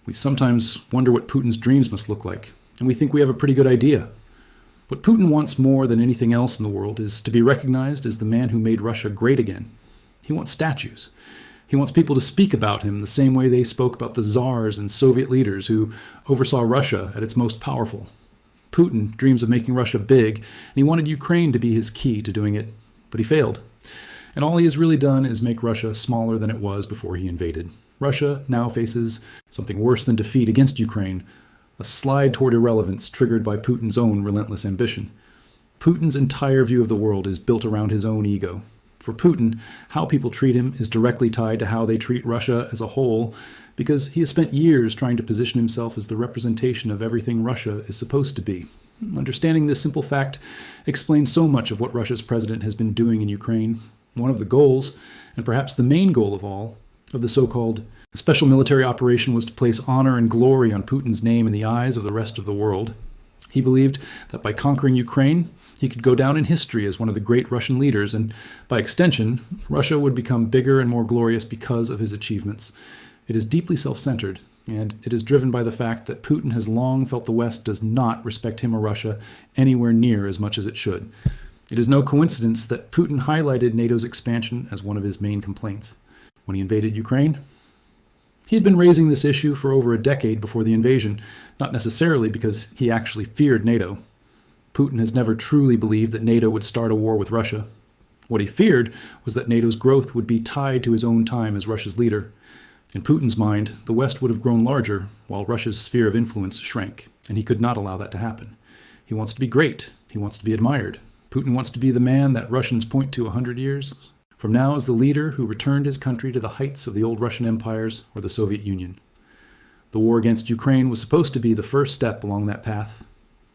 We sometimes wonder what Putin's dreams must look like, and we think we have a pretty good idea. What Putin wants more than anything else in the world is to be recognized as the man who made Russia great again. He wants statues. He wants people to speak about him the same way they spoke about the czars and Soviet leaders who oversaw Russia at its most powerful. Putin dreams of making Russia big, and he wanted Ukraine to be his key to doing it, but he failed. And all he has really done is make Russia smaller than it was before he invaded. Russia now faces something worse than defeat against Ukraine, a slide toward irrelevance triggered by Putin's own relentless ambition. Putin's entire view of the world is built around his own ego. For Putin, how people treat him is directly tied to how they treat Russia as a whole, because he has spent years trying to position himself as the representation of everything Russia is supposed to be. Understanding this simple fact explains so much of what Russia's president has been doing in Ukraine. One of the goals, and perhaps the main goal of all, of the so-called special military operation was to place honor and glory on Putin's name in the eyes of the rest of the world. He believed that by conquering Ukraine, he could go down in history as one of the great Russian leaders, and by extension, Russia would become bigger and more glorious because of his achievements. It is deeply self-centered, and it is driven by the fact that Putin has long felt the West does not respect him or Russia anywhere near as much as it should. It is no coincidence that Putin highlighted NATO's expansion as one of his main complaints. When he invaded Ukraine, he had been raising this issue for over a decade before the invasion, not necessarily because he actually feared NATO. Putin has never truly believed that NATO would start a war with Russia. What he feared was that NATO's growth would be tied to his own time as Russia's leader. In Putin's mind, the West would have grown larger, while Russia's sphere of influence shrank, and he could not allow that to happen. He wants to be great. He wants to be admired. Putin wants to be the man that Russians point to 100 years from now as the leader who returned his country to the heights of the old Russian empires or the Soviet Union. The war against Ukraine was supposed to be the first step along that path,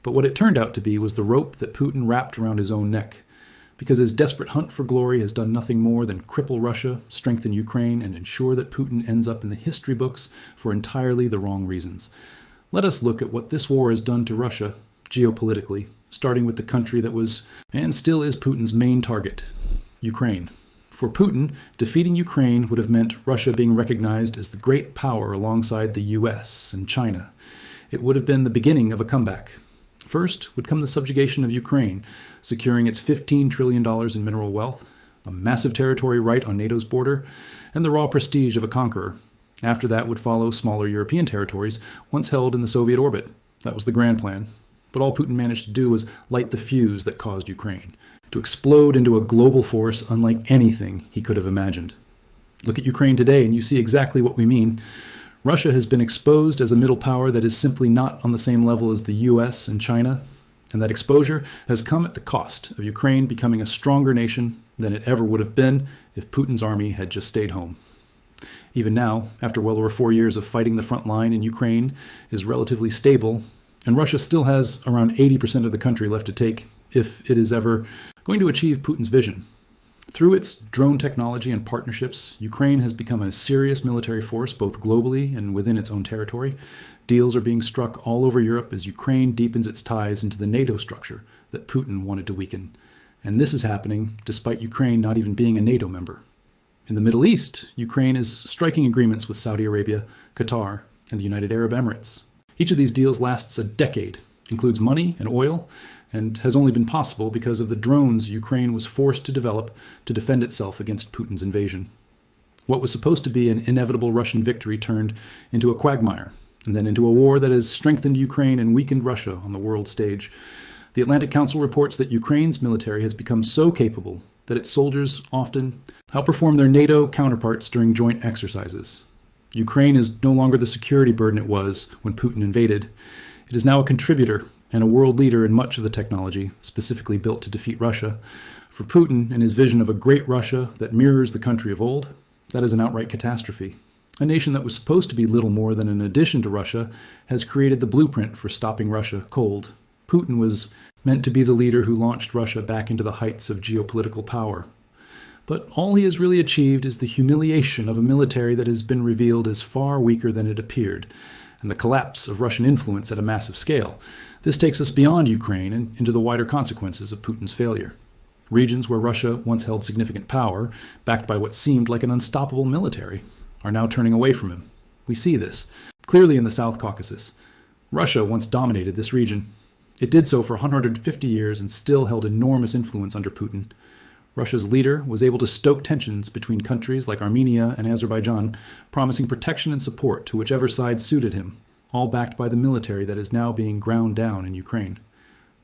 but what it turned out to be was the rope that Putin wrapped around his own neck, because his desperate hunt for glory has done nothing more than cripple Russia, strengthen Ukraine, and ensure that Putin ends up in the history books for entirely the wrong reasons. Let us look at what this war has done to Russia geopolitically, starting with the country that was and still is Putin's main target, Ukraine. For Putin, defeating Ukraine would have meant Russia being recognized as the great power alongside the US and China. It would have been the beginning of a comeback. First would come the subjugation of Ukraine, securing its $15 trillion in mineral wealth, a massive territory right on NATO's border, and the raw prestige of a conqueror. After that would follow smaller European territories, once held in the Soviet orbit. That was the grand plan. But all Putin managed to do was light the fuse that caused Ukraine, to explode into a global force unlike anything he could have imagined. Look at Ukraine today and you see exactly what we mean. Russia has been exposed as a middle power that is simply not on the same level as the US and China, and that exposure has come at the cost of Ukraine becoming a stronger nation than it ever would have been if Putin's army had just stayed home. Even now, after well over 4 years of fighting the front line in Ukraine is relatively stable, and Russia still has around 80% of the country left to take if it is ever going to achieve Putin's vision. Through its drone technology and partnerships, Ukraine has become a serious military force both globally and within its own territory. Deals are being struck all over Europe as Ukraine deepens its ties into the NATO structure that Putin wanted to weaken. And this is happening despite Ukraine not even being a NATO member. In the Middle East, Ukraine is striking agreements with Saudi Arabia, Qatar, and the United Arab Emirates. Each of these deals lasts a decade, includes money and oil, and has only been possible because of the drones Ukraine was forced to develop to defend itself against Putin's invasion. What was supposed to be an inevitable Russian victory turned into a quagmire, and then into a war that has strengthened Ukraine and weakened Russia on the world stage. The Atlantic Council reports that Ukraine's military has become so capable that its soldiers often outperform their NATO counterparts during joint exercises. Ukraine is no longer the security burden it was when Putin invaded. It is now a contributor and a world leader in much of the technology specifically built to defeat Russia. For Putin and his vision of a great Russia that mirrors the country of old, that is an outright catastrophe. A nation that was supposed to be little more than an addition to Russia has created the blueprint for stopping Russia cold. Putin was meant to be the leader who launched Russia back into the heights of geopolitical power. But all he has really achieved is the humiliation of a military that has been revealed as far weaker than it appeared, and the collapse of Russian influence at a massive scale. This takes us beyond Ukraine and into the wider consequences of Putin's failure. Regions where Russia once held significant power, backed by what seemed like an unstoppable military, are now turning away from him. We see this. Clearly in the South Caucasus. Russia once dominated this region. It did so for 150 years and still held enormous influence under Putin. Russia's leader was able to stoke tensions between countries like Armenia and Azerbaijan, promising protection and support to whichever side suited him, all backed by the military that is now being ground down in Ukraine.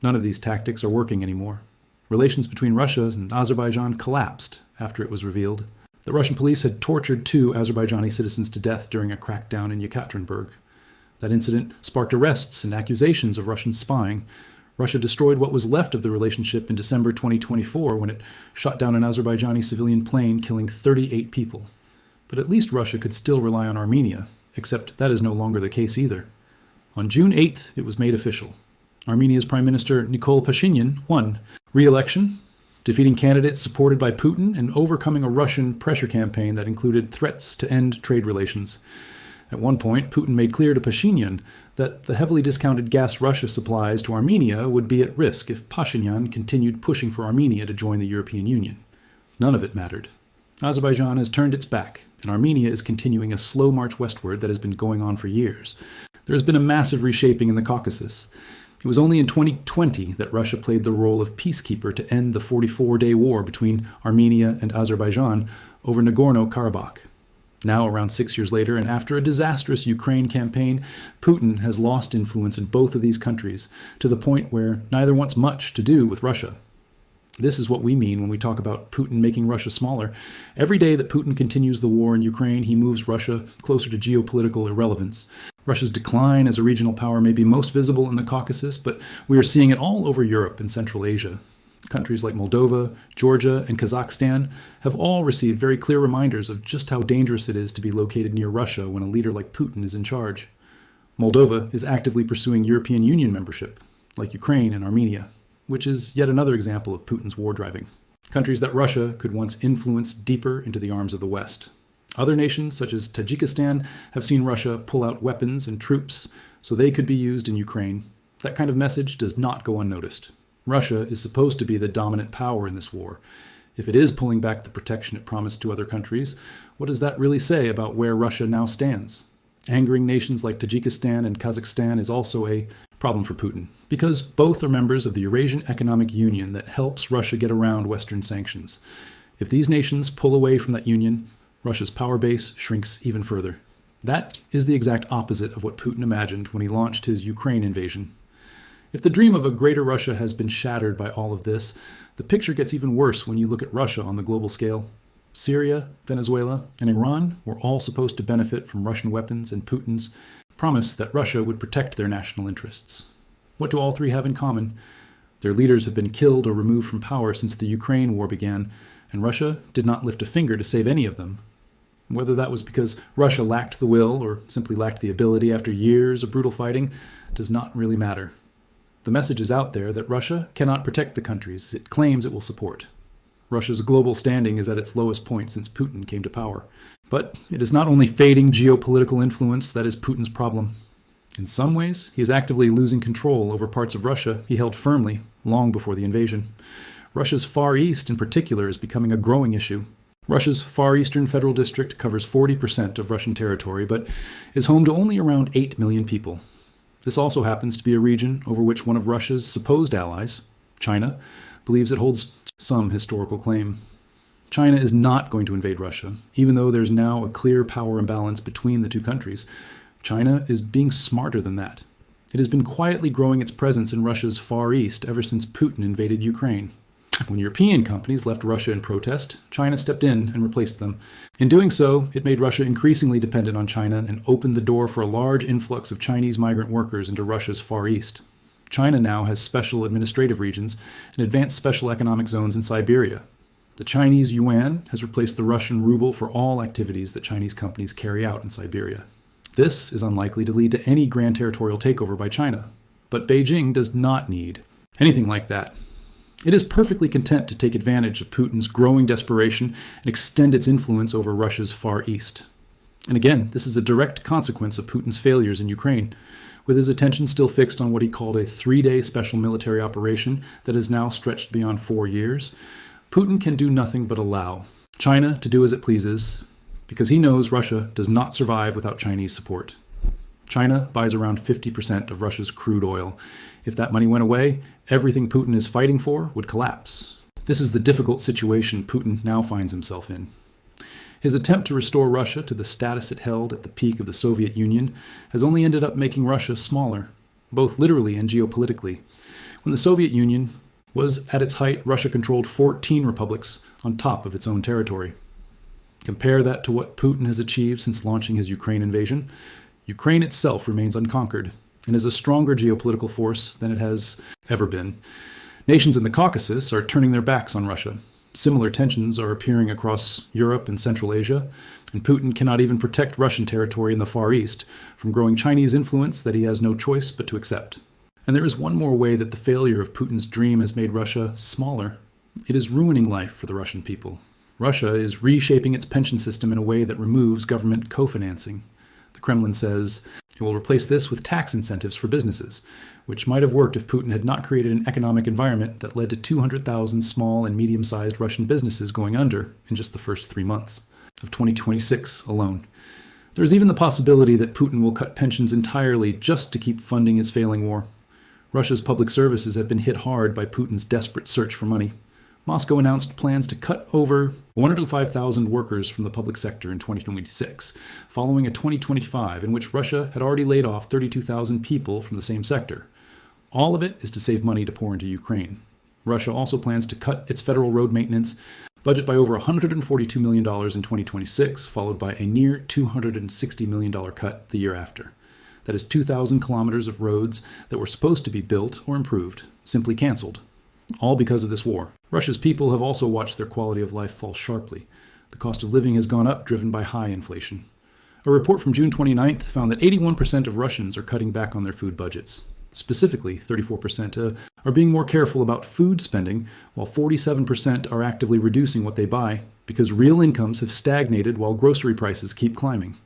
None of these tactics are working anymore. Relations between Russia and Azerbaijan collapsed after it was revealed that Russian police had tortured 2 Azerbaijani citizens to death during a crackdown in Yekaterinburg. That incident sparked arrests and accusations of Russian spying. Russia destroyed what was left of the relationship in December 2024 when it shot down an Azerbaijani civilian plane, killing 38 people. But at least Russia could still rely on Armenia, except that is no longer the case either. On June 8th, it was made official. Armenia's Prime Minister Nikol Pashinyan won re-election, defeating candidates supported by Putin and overcoming a Russian pressure campaign that included threats to end trade relations. At one point, Putin made clear to Pashinyan that the heavily discounted gas Russia supplies to Armenia would be at risk if Pashinyan continued pushing for Armenia to join the European Union. None of it mattered. Azerbaijan has turned its back, and Armenia is continuing a slow march westward that has been going on for years. There has been a massive reshaping in the Caucasus. It was only in 2020 that Russia played the role of peacekeeper to end the 44-day war between Armenia and Azerbaijan over Nagorno-Karabakh. Now, around 6 years later, and after a disastrous Ukraine campaign, Putin has lost influence in both of these countries, to the point where neither wants much to do with Russia. This is what we mean when we talk about Putin making Russia smaller. Every day that Putin continues the war in Ukraine, he moves Russia closer to geopolitical irrelevance. Russia's decline as a regional power may be most visible in the Caucasus, but we are seeing it all over Europe and Central Asia. Countries like Moldova, Georgia, and Kazakhstan have all received very clear reminders of just how dangerous it is to be located near Russia when a leader like Putin is in charge. Moldova is actively pursuing European Union membership, like Ukraine and Armenia, which is yet another example of Putin's war driving. Countries that Russia could once influence deeper into the arms of the West. Other nations, such as Tajikistan, have seen Russia pull out weapons and troops so they could be used in Ukraine. That kind of message does not go unnoticed. Russia is supposed to be the dominant power in this war. If it is pulling back the protection it promised to other countries, what does that really say about where Russia now stands? Angering nations like Tajikistan and Kazakhstan is also a problem for Putin, because both are members of the Eurasian Economic Union that helps Russia get around Western sanctions. If these nations pull away from that union, Russia's power base shrinks even further. That is the exact opposite of what Putin imagined when he launched his Ukraine invasion. If the dream of a greater Russia has been shattered by all of this, the picture gets even worse when you look at Russia on the global scale. Syria, Venezuela, and Iran were all supposed to benefit from Russian weapons and Putin's promise that Russia would protect their national interests. What do all three have in common? Their leaders have been killed or removed from power since the Ukraine war began, and Russia did not lift a finger to save any of them. Whether that was because Russia lacked the will or simply lacked the ability after years of brutal fighting does not really matter. The message is out there that Russia cannot protect the countries it claims it will support. Russia's global standing is at its lowest point since Putin came to power. But it is not only fading geopolitical influence that is Putin's problem. In some ways, he is actively losing control over parts of Russia he held firmly long before the invasion. Russia's Far East, in particular, is becoming a growing issue. Russia's Far Eastern Federal District covers 40% of Russian territory, but is home to only around 8 million people. This also happens to be a region over which one of Russia's supposed allies, China, believes it holds some historical claim. China is not going to invade Russia, even though there's now a clear power imbalance between the two countries. China is being smarter than that. It has been quietly growing its presence in Russia's Far East ever since Putin invaded Ukraine. When European companies left Russia in protest, China stepped in and replaced them. In doing so, it made Russia increasingly dependent on China and opened the door for a large influx of Chinese migrant workers into Russia's Far East. China now has special administrative regions and advanced special economic zones in Siberia. The Chinese yuan has replaced the Russian ruble for all activities that Chinese companies carry out in Siberia. This is unlikely to lead to any grand territorial takeover by China, but Beijing does not need anything like that. It is perfectly content to take advantage of Putin's growing desperation and extend its influence over Russia's Far East. And again, this is a direct consequence of Putin's failures in Ukraine. With his attention still fixed on what he called a 3-day special military operation that has now stretched beyond 4 years, Putin can do nothing but allow China to do as it pleases, because he knows Russia does not survive without Chinese support. China buys around 50% of Russia's crude oil. If that money went away, everything Putin is fighting for would collapse. This is the difficult situation Putin now finds himself in. His attempt to restore Russia to the status it held at the peak of the Soviet Union has only ended up making Russia smaller, both literally and geopolitically. When the Soviet Union was at its height, Russia controlled 14 republics on top of its own territory. Compare that to what Putin has achieved since launching his Ukraine invasion. Ukraine itself remains unconquered and is a stronger geopolitical force than it has ever been. Nations in the Caucasus are turning their backs on Russia. Similar tensions are appearing across Europe and Central Asia, and Putin cannot even protect Russian territory in the Far East from growing Chinese influence that he has no choice but to accept. And there is one more way that the failure of Putin's dream has made Russia smaller. It is ruining life for the Russian people. Russia is reshaping its pension system in a way that removes government co-financing. The Kremlin says it will replace this with tax incentives for businesses, which might have worked if Putin had not created an economic environment that led to 200,000 small and medium-sized Russian businesses going under in just the first 3 months of 2026 alone. There is even the possibility that Putin will cut pensions entirely just to keep funding his failing war. Russia's public services have been hit hard by Putin's desperate search for money. Moscow announced plans to cut over 105,000 workers from the public sector in 2026, following a 2025 in which Russia had already laid off 32,000 people from the same sector. All of it is to save money to pour into Ukraine. Russia also plans to cut its federal road maintenance budget by over $142 million in 2026, followed by a near $260 million cut the year after. That is 2,000 kilometers of roads that were supposed to be built or improved, simply canceled. All because of this war. Russia's people have also watched their quality of life fall sharply. The cost of living has gone up, driven by high inflation. A report from June 29th found that 81% of Russians are cutting back on their food budgets. Specifically, 34% are being more careful about food spending, while 47% are actively reducing what they buy because real incomes have stagnated while grocery prices keep climbing.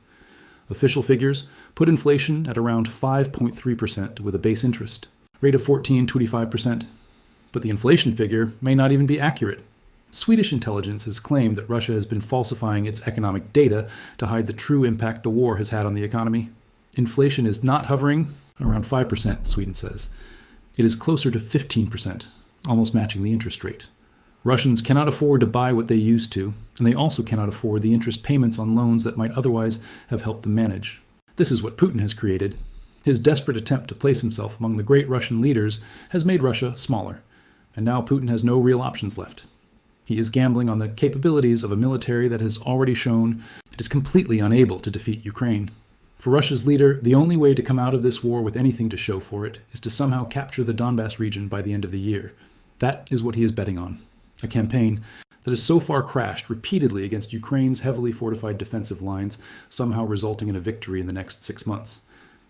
Official figures put inflation at around 5.3% with a base interest rate of 14.25%. But the inflation figure may not even be accurate. Swedish intelligence has claimed that Russia has been falsifying its economic data to hide the true impact the war has had on the economy. Inflation is not hovering around 5%, Sweden says. It is closer to 15%, almost matching the interest rate. Russians cannot afford to buy what they used to, and they also cannot afford the interest payments on loans that might otherwise have helped them manage. This is what Putin has created. His desperate attempt to place himself among the great Russian leaders has made Russia smaller. And now Putin has no real options left. He is gambling on the capabilities of a military that has already shown it is completely unable to defeat Ukraine. For Russia's leader, the only way to come out of this war with anything to show for it is to somehow capture the Donbas region by the end of the year. That is what he is betting on. A campaign that has so far crashed repeatedly against Ukraine's heavily fortified defensive lines, somehow resulting in a victory in the next 6 months.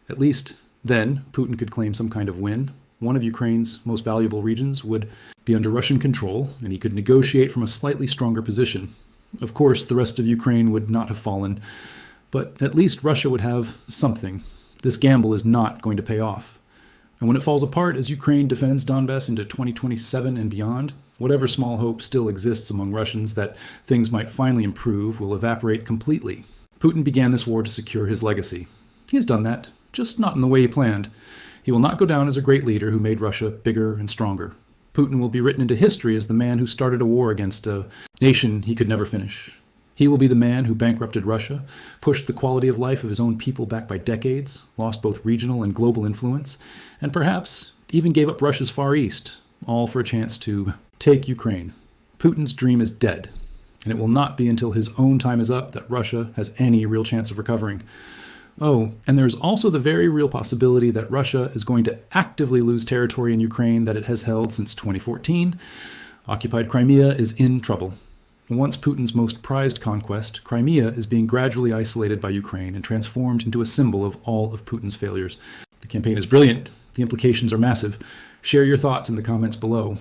At least, then, Putin could claim some kind of win. One of Ukraine's most valuable regions would be under Russian control, and he could negotiate from a slightly stronger position. Of course, the rest of Ukraine would not have fallen, but at least Russia would have something. This gamble is not going to pay off. And when it falls apart as Ukraine defends Donbas into 2027 and beyond, whatever small hope still exists among Russians that things might finally improve will evaporate completely. Putin began this war to secure his legacy. He has done that, just not in the way he planned. He will not go down as a great leader who made Russia bigger and stronger. Putin will be written into history as the man who started a war against a nation he could never finish. He will be the man who bankrupted Russia, pushed the quality of life of his own people back by decades, lost both regional and global influence, and perhaps even gave up Russia's Far East, all for a chance to take Ukraine. Putin's dream is dead, and it will not be until his own time is up that Russia has any real chance of recovering. Oh, and there's also the very real possibility that Russia is going to actively lose territory in Ukraine that it has held since 2014. Occupied Crimea is in trouble. Once Putin's most prized conquest, Crimea is being gradually isolated by Ukraine and transformed into a symbol of all of Putin's failures. The campaign is brilliant. The implications are massive. Share your thoughts in the comments below.